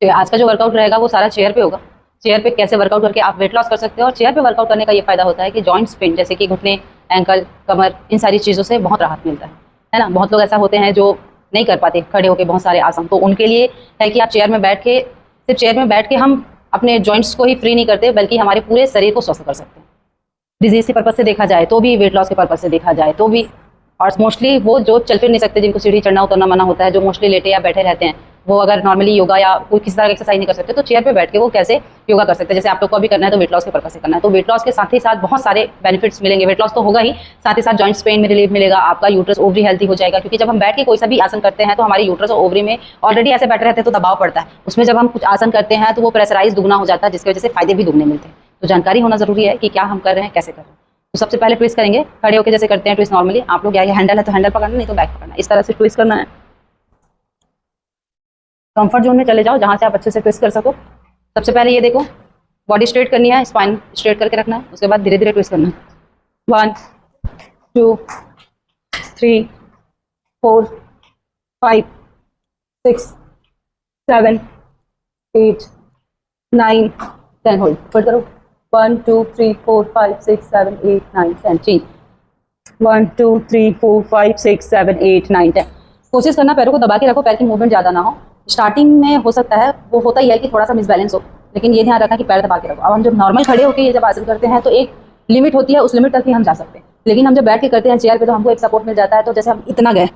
तो आज का जो वर्कआउट रहेगा वो सारा चेयर पे होगा। चेयर पे कैसे वर्कआउट करके आप वेट लॉस कर सकते हो। और चेयर पे वर्कआउट करने का ये फायदा होता है कि जॉइंट्स पेन जैसे कि घुटने, एंकल, कमर, इन सारी चीज़ों से बहुत राहत मिलता है ना। बहुत लोग ऐसा होते हैं जो नहीं कर पाते खड़े होकर बहुत सारे आसन, तो उनके लिए है कि आप चेयर में बैठ के, सिर्फ चेयर में बैठ के हम अपने जॉइंट्स को ही फ्री नहीं करते बल्कि हमारे पूरे शरीर को स्वस्थ कर सकते हैं। डिजीज के पर्पज से देखा जाए तो भी, वेट लॉस के पर्पज से देखा जाए तो भी। और मोस्टली वो जो चल फिर नहीं सकते, जिनको सीढ़ी चढ़ना उतरना मना होता है, जो मोस्टली लेटे या बैठे रहते हैं, वो अगर नॉर्मली योगा या कोई किसी तरह का एक्सरसाइज नहीं कर सकते, तो चेयर पे बैठ के वो कैसे योगा कर सकते हैं। जैसे आप लोग को अभी करना है तो वेट लॉस के पर्पज से करना है, तो वेट लॉस के साथ ही साथ बहुत सारे बेनिफिट्स मिलेंगे। वेट लॉस तो होगा ही, साथ ही साथ जॉइंट्स पेन में रिलीफ मिलेगा, आपका यूट्रस ओवरी हेल्थी हो जाएगा। क्योंकि जब हम बैठ के कोई सा भी आसन करते हैं तो हमारी यूट्रस और ओवरी में ऑलरेडी ऐसे बैठे रहते हैं तो दबाव पड़ता है, उसमें जब हम कुछ आसन करते हैं तो वो प्रेशराइज दुगना हो जाता है, जिसकी वजह से फायदे भी दुगने मिलते हैं। तो जानकारी होना जरूरी है कि क्या हम कर रहे हैं, कैसे कर रहे हैं। तो सबसे पहले ट्विस्ट करेंगे खड़े होकर, जैसे करते हैं ट्विस्ट नॉर्मली। आप लोग, या ये हैंडल है तो हैंडल पकड़ना, नहीं तो बैक पकड़ना, इस तरह से ट्विस्ट करना है। कंफर्ट जोन में चले जाओ जहां से आप अच्छे से ट्विस्ट कर सको। सबसे पहले ये देखो, बॉडी स्ट्रेट करनी है, स्पाइन स्ट्रेट करके रखना है, उसके बाद धीरे धीरे ट्विस्ट करना है। 1 2 3 4 5 6 7 8 9 10। होल्ड, होल्ड करो। 1 2 3 4 5 6 7 8 9 10। चेंज। 1 2 3 4 5 6 7 8 9 10। कोशिश करना पैरों को दबा के रखो, पैर की मूवमेंट ज़्यादा ना हो। स्टार्टिंग में हो सकता है, वो होता ही है कि थोड़ा सा मिसबैलेंस हो, लेकिन ये ध्यान रखना कि पैर दबा के रखो। अब हम जब नॉर्मल खड़े होकर ये जब आसन करते हैं तो एक लिमिट होती है, उस लिमिट तक ही हम जा सकते हैं। लेकिन हम जब बैठ के करते हैं चेयर पे तो हमको एक सपोर्ट मिल जाता है, तो जैसे हम इतना गए,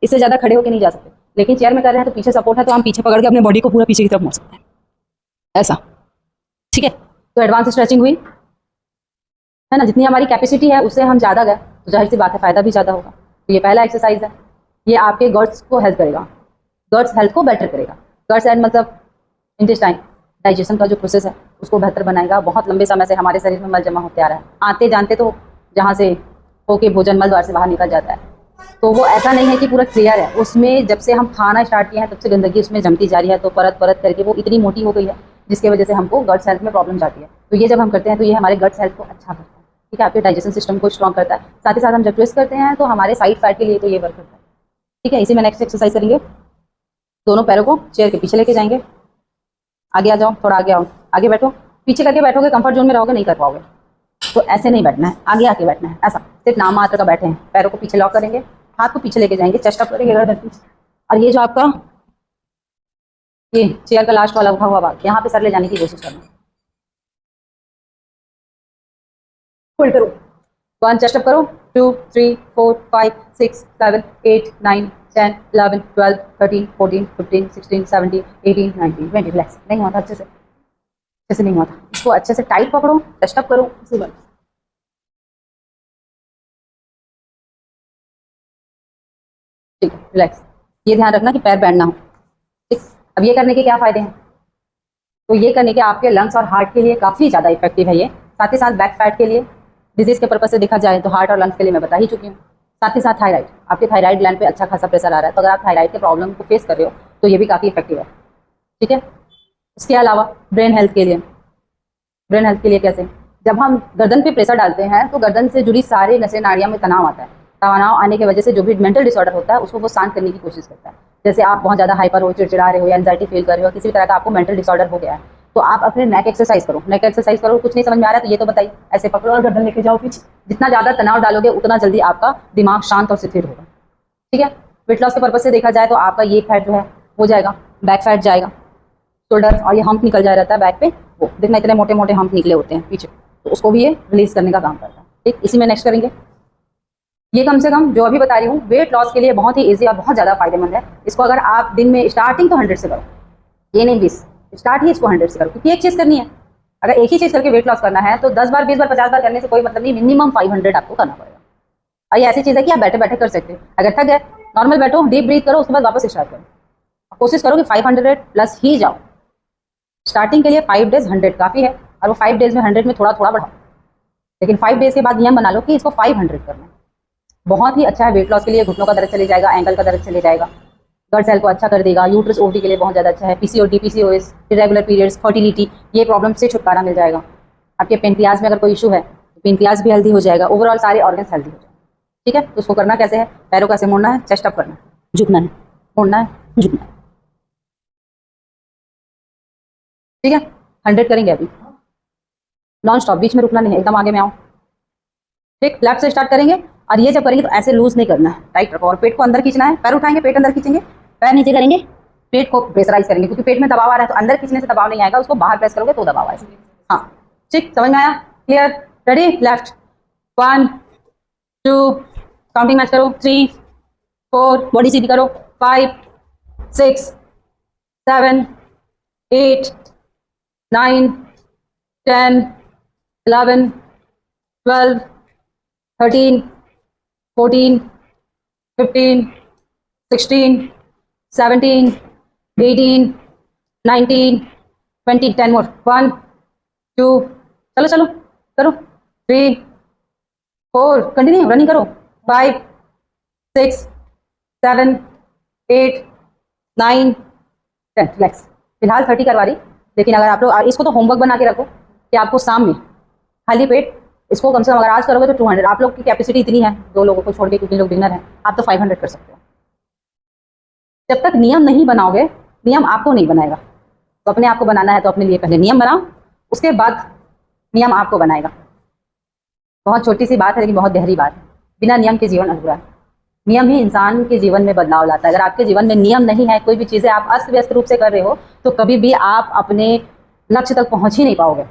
इससे ज़्यादा खड़े होकर नहीं जा सकते। लेकिन चेयर में कर रहे हैं तो पीछे सपोर्ट है, तो हम पीछे पकड़ के अपने बॉडी को पूरा पीछे की तरफ मोड़ सकते हैं, ऐसा। ठीक है, तो एडवांस स्ट्रेचिंग हुई है ना। जितनी हमारी कैपेसिटी है उससे हम ज़्यादा गए तो जाहिर सी बात है फायदा भी ज़्यादा होगा। तो ये पहला एक्सरसाइज है, ये आपके गट्स को हेल्प करेगा, गट्स हेल्थ को बेटर करेगा। गट्स एंड मतलब इंटेस्टाइन, डाइजेशन का जो प्रोसेस है उसको बेहतर बनाएगा। बहुत लंबे समय से हमारे शरीर में मल जमा होते आ रहा है, आते जानते तो जहाँ से होके भोजन मल द्वार से बाहर निकल जाता है, तो वो ऐसा नहीं है कि पूरा क्लियर है। उसमें जब से हम खाना स्टार्ट किए हैं तब से गंदगी उसमें जमती जा रही है, तो परत परत करके वो इतनी मोटी हो गई है जिसकी वजह से हमको गट्स हेल्थ में प्रॉब्लम जाती है। तो ये जब हम करते हैं तो ये हमारे गट्स हेल्थ को अच्छा करता है, ठीक है, आपके डाइजेशन सिस्टम को स्ट्रॉन्ग करता है। साथ ही साथ हम जब ट्विस्ट करते हैं तो हमारे साइड फैट के लिए तो ये वर्क करता है, ठीक है। इसी में नेक्स्ट एक्सरसाइज करेंगे, दोनों पैरों को चेयर के पीछे लेके जाएंगे। आगे आ जाओ, थोड़ा आगे आओ, आगे बैठो। पीछे करके बैठोगे, कंफर्ट जोन में रहोगे, नहीं कर पाओगे। तो ऐसे नहीं बैठना है, आगे आके बैठना है, ऐसा सिर्फ नाम मात्र का बैठे हैं। पैरों को पीछे लॉक करेंगे, हाथ को पीछे लेके जाएंगे, चेस्ट अप करेंगे गर्दन पीछे। और ये जो आपका ये चेयर का लास्ट वाला उठा हुआ भाग, यहाँ पे सर ले जाने की कोशिश करना। होल्ड करो। 1, चेस्ट अप करो। 2 3 4 5 6 7 8 9 10 11 12 13 14 15 16 17 18 19 20। रिलैक्स। नहीं हुआ था अच्छे से नहीं हुआ था, इसको अच्छे से टाइट पकड़ो, चेस्ट अप करो, इसी बार। ठीक है, रिलैक्स। ये ध्यान रखना कि पैर बैंड ना हो, ठीक। अब ये करने के क्या फायदे हैं, तो ये करने के आपके लंग्स और हार्ट के लिए काफ़ी ज़्यादा इफेक्टिव है ये। साथ ही साथ बैक फैट के लिए, डिजीज के पर्पज से देखा जाए तो हार्ट और लंग्स के लिए मैं बता ही चुकी हूँ। साथ ही साथ थायराइड, आपके थायराइड ग्लैंड पे अच्छा खासा प्रेशर आ रहा है, तो अगर आप थायराइड के प्रॉब्लम को फेस कर रहे हो तो ये भी काफ़ी इफेक्टिव है, ठीक है। इसके अलावा ब्रेन हेल्थ के लिए, ब्रेन हेल्थ के लिए कैसे, जब हम गर्दन पे प्रेशर डालते हैं तो गर्दन से जुड़ी सारी नसें नाड़ियाँ में तनाव आता है। तनाव आने की वजह से जो भी मेंटल डिसऑर्डर होता है उसको वो शांत करने की कोशिश करता है। जैसे आप बहुत ज़्यादा हाइपर हो, चिड़चिड़ा रहे हो या एंजाइटी फील कर रहे हो, किसी भी तरह का आपको मेंटल डिसऑर्डर हो गया है, तो आप अपने नेक एक्सरसाइज करो। नेक एक्सरसाइज करो, कुछ नहीं समझ में आ रहा है तो ये तो बताइए, ऐसे पकड़ो और गर्दन लेके जाओ पीछे। जितना ज़्यादा तनाव डालोगे उतना जल्दी आपका दिमाग शांत और स्थिर होगा, ठीक है। वेट लॉस के पर्पज से देखा जाए तो आपका ये फैट जो है हो जाएगा, बैक फैट जाएगा, शोल्डर और ये हम्प निकल जा रहता है बैक पे, वो देखना इतने मोटे मोटे हम्प निकले होते हैं पीछे, तो उसको भी ये रिलीज करने का काम करता है, ठीक। इसी में नेक्स्ट करेंगे। ये कम से कम जो अभी बता रही हूँ वेट लॉस के लिए बहुत ही ईजी और बहुत ज़्यादा फायदेमंद है। इसको अगर आप दिन में स्टार्टिंग तो 100 से करो, ये नहीं 20, स्टार्ट ही इसको 100 से करो, क्योंकि एक चीज़ करनी है। अगर एक ही चीज़ करके वेट लॉस करना है तो 10 बार 20 बार 50 बार करने से कोई मतलब नहीं, मिनिमम 500 आपको करना पड़ेगा। और ये ऐसी चीज़ है कि आप बैठे बैठे कर सकते हो। अगर थक गए नॉर्मल बैठो, डीप ब्रीथ करो, उसके बाद वापस स्टार्ट करो। कोशिश करो कि 500 प्लस ही जाओ। स्टार्टिंग के लिए 5 डेज 100 काफ़ी है, और वो 5 डेज में 100 में थोड़ा थोड़ा बढ़ाओ, लेकिन 5 डेज के बाद नियम बना लो कि इसको 500 करना है। बहुत ही अच्छा है वेट लॉस के लिए। घुटनों का दर्द चले जाएगा, एंकल का दर्द चले जाएगा, ब्लड सेल को अच्छा कर देगा, यूट्रस ओवरी के लिए बहुत ज़्यादा अच्छा है। PCOD, PCOS, irregular periods, fertility, ये प्रॉब्लम से छुटकारा मिल जाएगा। आपके पेनक्रियाज में अगर कोई इशू है तो पेनक्रियाज भी हेल्दी हो जाएगा, ओवरऑल सारे ऑर्गन्स हेल्दी हो जाएंगे, ठीक है। तो उसको करना कैसे है, पैरों कैसे मोड़ना है, चेस्ट अप करना है, झुकना है, मोड़ना है, झुकना है। ठीक है, 100 करेंगे अभी, नॉन स्टॉप, बीच में रुकना नहीं है, एकदम आगे में आओ। ठीक, लेफ्ट से स्टार्ट करेंगे और ये जब करेंगे तो ऐसे लूज नहीं करना है, टाइट रखो और पेट को अंदर खींचना है। पैर उठाएंगे, पेट अंदर खींचेंगे, पैर नीचे करेंगे, पेट को प्रेशराइज करेंगे क्योंकि पेट में दबाव आ रहा है, तो अंदर खींचने से दबाव नहीं आएगा, उसको बाहर प्रेस करोगे तो दबाव आएगा। हाँ ठीक, समझ में आया? Clear? Ready? Left 1 2, counting match करो, 3 4, बॉडी सीधी करो, 5 6 7 8 9 10 11 12 13 14 15 16 17 18 19 20, 10 more, 1 2, चलो चलो करो, 3 4, कंटिन्यू रनिंग करो, 5 6 7 8 9 10, रिलैक्स। फिलहाल 30 करवा रही, लेकिन अगर आप लोग इसको तो होमवर्क बना के रखो कि आपको शाम में खाली पेट इसको कम से कम अगर आज करोगे तो 200, आप लोग की कैपेसिटी इतनी है 2 लोगों को छोड़ के, क्योंकि लोग बिगनर हैं, आप तो 500 कर सकते हो। जब तक नियम नहीं बनाओगे, नियम आपको नहीं बनाएगा, तो अपने आप को बनाना है तो अपने लिए पहले नियम बनाओ, उसके बाद नियम आपको बनाएगा। बहुत छोटी सी बात है लेकिन बहुत गहरी बात है, बिना नियम के जीवन अधूरा है। नियम ही इंसान के जीवन में बदलाव लाता है। अगर आपके जीवन में नियम नहीं है, कोई भी चीज़ें आप अस्त व्यस्त रूप से कर रहे हो, तो कभी भी आप अपने लक्ष्य तक पहुंच ही नहीं पाओगे।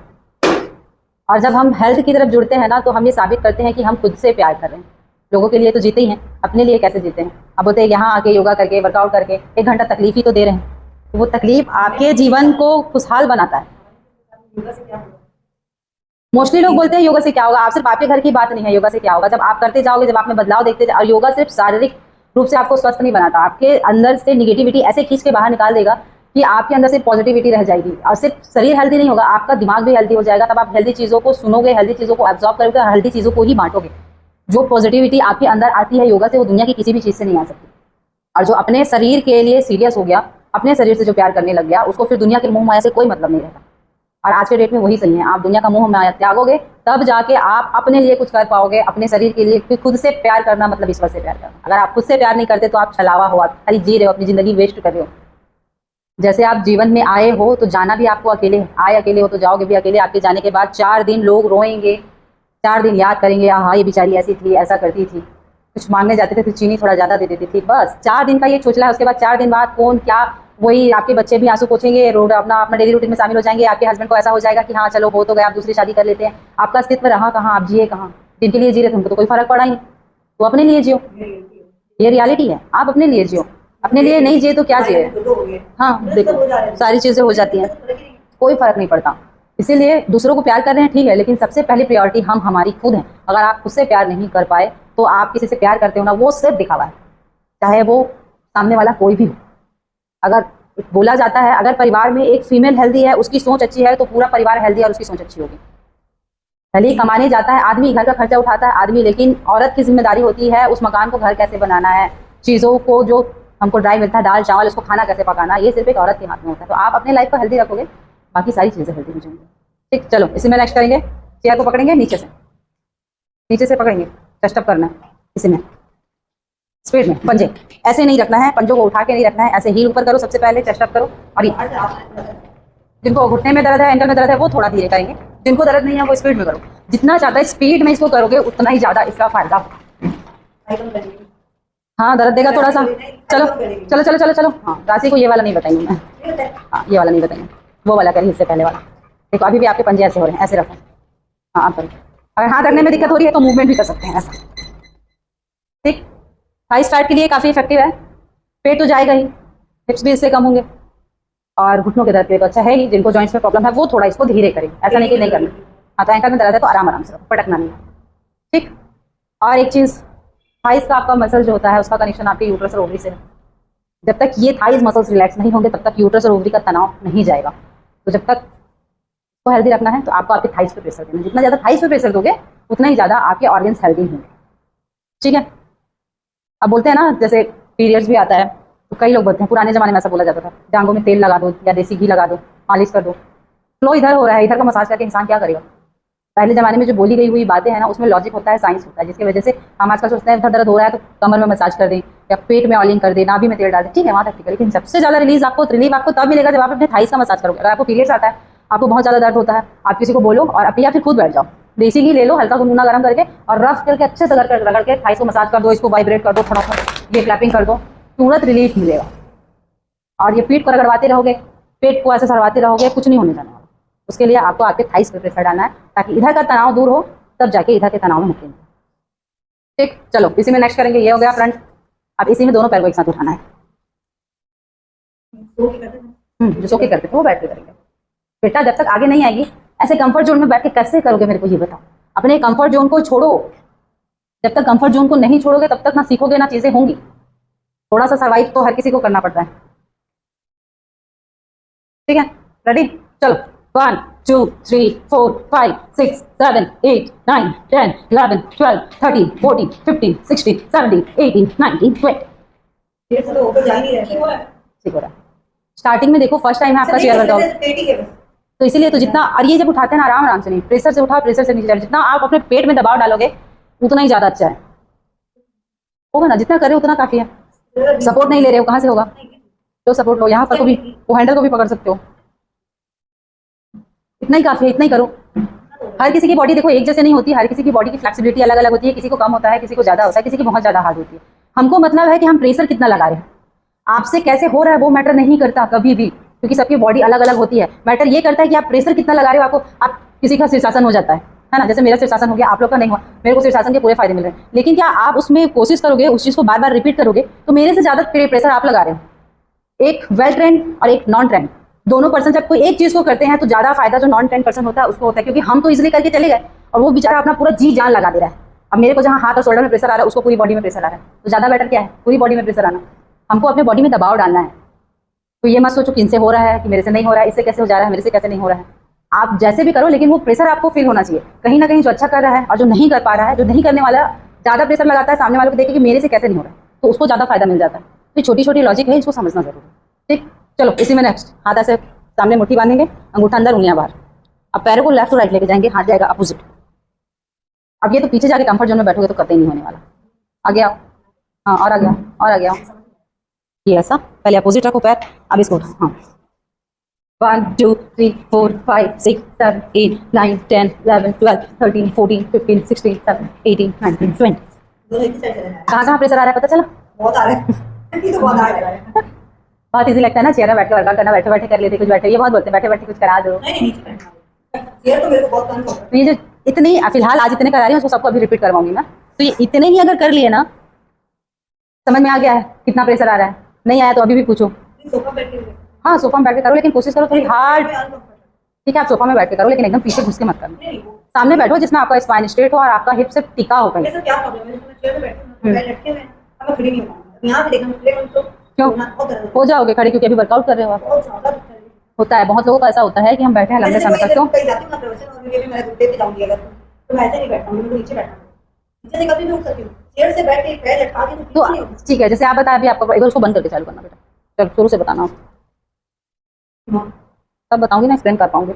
और जब हम हेल्थ की तरफ जुड़ते हैं ना, तो हम ये साबित करते हैं कि हम खुद से प्यार कर रहे हैं। लोगों के लिए तो जीते ही हैं, अपने लिए कैसे जीते हैं? अब बोलते हैं यहाँ आके योगा करके, वर्कआउट करके 1 घंटा तकलीफ ही तो दे रहे हैं, तो वो तकलीफ आपके जीवन को खुशहाल बनाता है। मोस्टली लोग बोलते हैं योगा से क्या होगा, आप सिर्फ आपके घर की बात नहीं है, योगा से क्या होगा? जब आप करते जाओगे, जब आप में बदलाव देखते जाओ, और योगा सिर्फ शारीरिक रूप से आपको स्वस्थ नहीं बनाता, आपके अंदर से निगेटिविटी ऐसे खींच के बाहर निकाल देगा कि आपके अंदर से पॉजिटिविटी रह जाएगी। और सिर्फ शरीर हेल्दी नहीं होगा, आपका दिमाग भी हेल्दी हो जाएगा। तब आप हेल्दी चीज़ों को सुनोगे, हेल्दी चीज़ों को एब्जॉर्ब करोगे और हेल्दी चीज़ों को ही बांटोगे। जो पॉजिटिविटी आपके अंदर आती है योगा से, वो दुनिया की किसी भी चीज़ से नहीं आ सकती। और जो अपने शरीर के लिए सीरियस हो गया, अपने शरीर से जो प्यार करने लग गया, उसको फिर दुनिया के मोह माया से कोई मतलब नहीं रहता। और आज के डेट में वही सही है, आप दुनिया का मोह माया त्यागोगे, तब जाके आप अपने लिए कुछ कर पाओगे, अपने शरीर के लिए। खुद से प्यार करना मतलब ईश्वर से प्यार करना। अगर आप खुद से प्यार नहीं करते तो आप छलावा हो, आप खाली जी रहे हो, अपनी जिंदगी वेस्ट कर रहे हो। जैसे आप जीवन में आए हो तो जाना भी आपको अकेले, आए अकेले हो तो जाओगे भी अकेले। आपके जाने के बाद 4 दिन लोग रोएंगे, 4 दिन याद करेंगे, हाँ ये बेचारी ऐसी थी, ऐसा करती थी, कुछ मांगने जाते थे तो चीनी थोड़ा ज़्यादा दे देती थी। बस 4 दिन का ये चोचला है। उसके बाद 4 दिन बाद कौन क्या, वही आपके बच्चे भी आंसू पोछेंगे, रोड अपना डेली रूटीन में शामिल हो जाएंगे। आपके हस्बैंड को ऐसा हो जाएगा कि हाँ चलो हो तो गया, आप दूसरी शादी कर लेते हैं। आपका अस्तित्व रहा कहाँ, आप जिए कहाँ? जिनके लिए जी रहे थे उनको तो कोई फर्क पड़ा ही नहीं, तो अपने लिए जियो, ये रियलिटी है। आप अपने लिए जियो, अपने लिए नहीं जिए तो क्या जिए? हाँ देखो, सारी चीज़ें हो जाती हैं, कोई फर्क नहीं पड़ता। इसीलिए दूसरों को प्यार कर रहे हैं ठीक है, लेकिन सबसे पहली प्रायोरिटी हम हमारी खुद हैं। अगर आप खुद से प्यार नहीं कर पाए तो आप किसी से प्यार करते हो ना, वो सिर्फ दिखावा है, चाहे वो सामने वाला कोई भी हो। अगर बोला जाता है अगर परिवार में एक फीमेल हेल्दी है, उसकी सोच अच्छी है, तो पूरा परिवार हेल्दी है और उसकी सोच अच्छी होगी। भले कमाने जाता है आदमी, घर का खर्चा उठाता है आदमी, लेकिन औरत की जिम्मेदारी होती है उस मकान को घर कैसे बनाना है, चीज़ों को जो हमको ड्राई मिलता है, दाल चावल, उसको खाना कैसे पकाना, ये सिर्फ एक औरत के हाथ में होता है। तो आप अपने लाइफ को हेल्दी रखोगे, बाकी सारी चीज़ें हेल्दी हो जाएंगी। ठीक, चलो इसी में नेक्स्ट करेंगे। चेयर को पकड़ेंगे, नीचे से पकड़ेंगे, चेस्ट अप करना है। इसी में स्पीड में पंजे ऐसे नहीं रखना है, पंजों को उठा के नहीं रखना है, ऐसे हील ऊपर करो सबसे पहले, चेस्ट अप करो। और जिनको घुटने में दर्द है, एंकल में दर्द है, वो थोड़ा धीरे करेंगे। जिनको दर्द नहीं है वो स्पीड में करो। जितना ज़्यादा स्पीड में इसको करोगे उतना ही ज़्यादा इसका फायदा। हाँ दर्द देगा थोड़ा सा। चलो चलो चलो चलो चलो। हाँ राशि को ये वाला नहीं बताएंगे मैं, हाँ ये वाला नहीं बताएंगे, वो वाला करिए, इससे पहले वाला। देखो अभी भी आपके पंजे ऐसे हो रहे हैं, ऐसे रखो। हाँ आप करो। अगर हाथ रखने में दिक्कत हो रही है तो मूवमेंट भी कर सकते हैं ऐसा। ठीक, थाइस फैट के लिए काफ़ी इफेक्टिव है। पेट तो जाएगा ही, हिप्स भी इससे कम होंगे, और घुटनों के दर्द के लिए तो अच्छा है ही। जिनको जॉइंट्स में प्रॉब्लम है वो थोड़ा इसको धीरे करें, ऐसा नहीं कि नहीं करना। हाँ तो एंकल में दर्द है तो आराम आराम से रखो, पटकना नहीं। ठीक, और एक चीज़, थाइस का आपका मसल जो होता है उसका कनेक्शन आपके यूट्रस और ओवरी से है। जब तक ये थाइस मसल्स रिलैक्स नहीं होंगे तब तक यूट्रस और ओवरी का तनाव नहीं जाएगा। तो जब तक को हेल्दी रखना है तो आपको आपके थाइस पे प्रेशर देना। जितना ज़्यादा थाइस पे प्रेशर दोगे उतना ही ज़्यादा आपके ऑर्गन्स हेल्दी होंगे। ठीक है, अब बोलते हैं ना जैसे पीरियड्स भी आता है तो कई लोग बोलते हैं, पुराने ज़माने में ऐसा बोला जाता था, टांगों में तेल लगा दो या देसी घी लगा दो, मालिश कर दो। फ्लो इधर हो रहा है, इधर का मसाज करके इंसान क्या करेगा? पहले ज़माने में जो बोली गई हुई बातें हैं ना, उसमें लॉजिक होता है, साइंस होता है, जिसकी वजह से हम आजकल सोचते हैं इधर दर्द हो रहा है तो कमर में मसाज कर दें या पेट में ऑयलिंग कर दें, नाभि में तेल डाल दें, ठीक है वहाँ तक ठीक है। लेकिन सबसे ज़्यादा रिलीफ आपको तब मिलेगा जब आप अपने थाइस का मसाज करोगे। अगर आपको पीरियड्स आता है, आपको बहुत ज़्यादा दर्द होता है, आप किसी को बोलो और या फिर खुद बैठ जाओ, देसी घी ले लो, हल्का गुनगुना गर्म करके और रफ करके अच्छे से रगड़ के थाइस को मसाज कर दो, इसको वाइब्रेट कर दो, थोड़ा ये क्लैपिंग कर दो, तुरंत रिलीफ मिलेगा। और ये पीठ को रगड़वाते रहोगे, पेट को ऐसे सरवाते रहोगे, कुछ नहीं होने जाने वाला। उसके लिए आपको आपके थाइस पर प्रेशर डालना है ताकि इधर का तनाव दूर हो, तब जाके इधर के तनाव में मुक्ति मिले। ठीक, चलो इसी में नेक्स्ट करेंगे। ये हो गया फ्रंट। अब इसी में दोनों पैर को एक साथ उठाना है। जो सो के करते थे वो बैठ के करेंगे। बेटा जब तक आगे नहीं आएगी, ऐसे कंफर्ट जोन में बैठ के कैसे करोगे, मेरे को ये बताओ। अपने कंफर्ट जोन को छोड़ो। जब तक कंफर्ट जोन को नहीं छोड़ोगे तब तक ना सीखोगे ना चीजें होंगी। थोड़ा सा सर्वाइव तो हर किसी को करना पड़ता है। ठीक है, रेडी, चलो 1 2 3 4 5 6 7 8 9 10 11 12 13 14 15 16 17 18 19 20। ये सब तो ऊपर जा ही नहीं रहा है। ठीक हो रहा है। स्टार्टिंग में देखो फर्स्ट टाइम है आपका चेयर वर्कआउट, तो इसीलिए तो जितना, और ये जब उठाते हैं ना आराम आराम से, नहीं प्रेशर से उठाओ, प्रेशर से नीचे जाओ। जितना आप अपने पेट में दबाव डालोगे उतना ही ज्यादा अच्छा है, होगा ना। जितना करे उतना काफी है। सपोर्ट नहीं ले रहे हो, कहाँ से होगा? तो सपोर्ट लो, यहाँ पर को भी, वो हैंडल को भी पकड़ सकते हो। इतना ही काफी है, इतना ही करो। हर किसी की बॉडी देखो एक जैसे नहीं होती, हर किसी की बॉडी की फ्लेक्सिबिलिटी अलग अलग होती है। किसी को कम होता है, किसी को ज्यादा होता है, किसी की बहुत ज्यादा हार्ड होती है। हमको मतलब है कि हम प्रेशर कितना लगा रहे हैं। आपसे कैसे हो रहा है वो मैटर नहीं करता कभी भी, क्योंकि सबकी बॉडी अलग अलग होती है। मैटर ये करता है कि आप प्रेशर कितना लगा रहे हो। आप किसी का शीर्षासन हो जाता है ना, जैसे मेरा शीर्षासन हो गया, आप लोग का नहीं हुआ, मेरे को शीर्षासन के पूरे फायदे मिल रहे हैं। लेकिन क्या आप उसमें कोशिश करोगे, उस चीज को बार बार रिपीट करोगे, तो मेरे से ज्यादा प्रेशर आप लगा रहे हो। एक वेल ट्रेंड और एक नॉन ट्रेंड, दोनों पर्सन जब कोई एक चीज को करते हैं तो ज्यादा फायदा जो नॉन ट्रेंड पर्सन होता है उसको होता है, क्योंकि हम तो इजिली करके चले गए और वो बेचारा अपना पूरा जी जान लगा दे रहा है। अब मेरे को जहाँ हाथ और शोल्डर में प्रेशर आ रहा है, उसको पूरी बॉडी में प्रेशर आ रहा है, तो ज्यादा बेटर क्या है? पूरी बॉडी में प्रेशर आना। हमको अपने बॉडी में दबाव डालना है। तो ये मत सोचो कि इनसे हो रहा है, कि मेरे से नहीं हो रहा है, इससे कैसे हो जा रहा है, मेरे से कैसे नहीं हो रहा है। आप जैसे भी करो, लेकिन वो प्रेशर आपको फील होना चाहिए। कहीं ना कहीं जो अच्छा कर रहा है और जो नहीं कर पा रहा है, जो नहीं करने वाला ज्यादा प्रेशर लगाता है, सामने वाले को देखे कि मेरे से कैसे नहीं हो रहा है, तो उसको ज्यादा फायदा मिल जाता है। तो छोटी छोटी लॉजिक है, इसको समझना जरूरी है। ठीक, चलो इसी में नेक्स्ट। हाथ ऐसे सामने मुट्ठी बांधेंगे, अंगूठा अंदर, उंगलियां बाहर। अब पैरों को लेफ्ट टू राइट लेके जाएंगे, हाथ जाएगा अपोजिट। अब ये तो पीछे जाके कंफर्ट जोन में बैठोगे तो कतई नहीं होने वाला। आगे आओ, हाँ और आगे आओ, और आगे आओ। ये ऐसा पहले अपोजिट रखो पैर, अब इसको हाँ 1 2 3 4 5 6 7 8 9 10 11 12 13 14 15 16 17 18 19 20। कहाँ कहाँ प्रेशर आ रहा है पता चला? बहुत आ रहा है। ये तो बहुत आ रहा है। बहुत इजी लगता है ना, चेयर में बैठ के वर्कआउट करना, बैठे बैठे कर लेते, कुछ बैठे, ये बहुत बोलते हैं बैठे बैठे कुछ करा दो। नहीं चेयर तो मेरे को बहुत कम होता है। तो ये जो इतनी फिलहाल आज इतने करा रही हूँ, उसको सबको अभी रिपीट करवाऊंगी मैं। तो ये इतने ही अगर कर लिए ना, समझ में आ गया है कितना प्रेशर आ रहा है? नहीं आया तो अभी भी पूछो। हाँ सोफा में बैठ के करो, लेकिन कोशिश करो थोड़ी हार्ड। ठीक है, आप सोफा में बैठ के करो, लेकिन एकदम पीछे घुस के मत करो। सामने बैठो जिसमें आपका स्पाइन स्ट्रेट हो और आपका हिप से टिका हो कहीं। क्या प्रॉब्लम है? चेयर में बैठे हूं, मैं लटके में, अब मैं खड़ी नहीं हूं। यहां पे देखना तो क्यों हो जाओगे खड़े? क्योंकि अभी वर्कआउट कर रहे हो आप। बहुत ज्यादा होता है, बहुत लोगों का ऐसा होता है कि हम बैठे हैं लंबे समय तक। क्यों? कहीं जाती हूं ना प्रवचन, और ये भी मैं घुटने पे जाऊंगी अगर, तो मैं ऐसे नहीं बैठता हूं, मैं नीचे बैठता हूं। नीचे से कभी नहीं उठ सकती हूं। चेयर से बैठ के पैर लटका के तो ठीक है, जैसे आप बताएं, अभी आपको एक बार उसको बंद करके चालू करना बेटा। चलो शुरू से बताना, तब बताऊंगी ना, एक्सप्लेन कर पाऊंगी।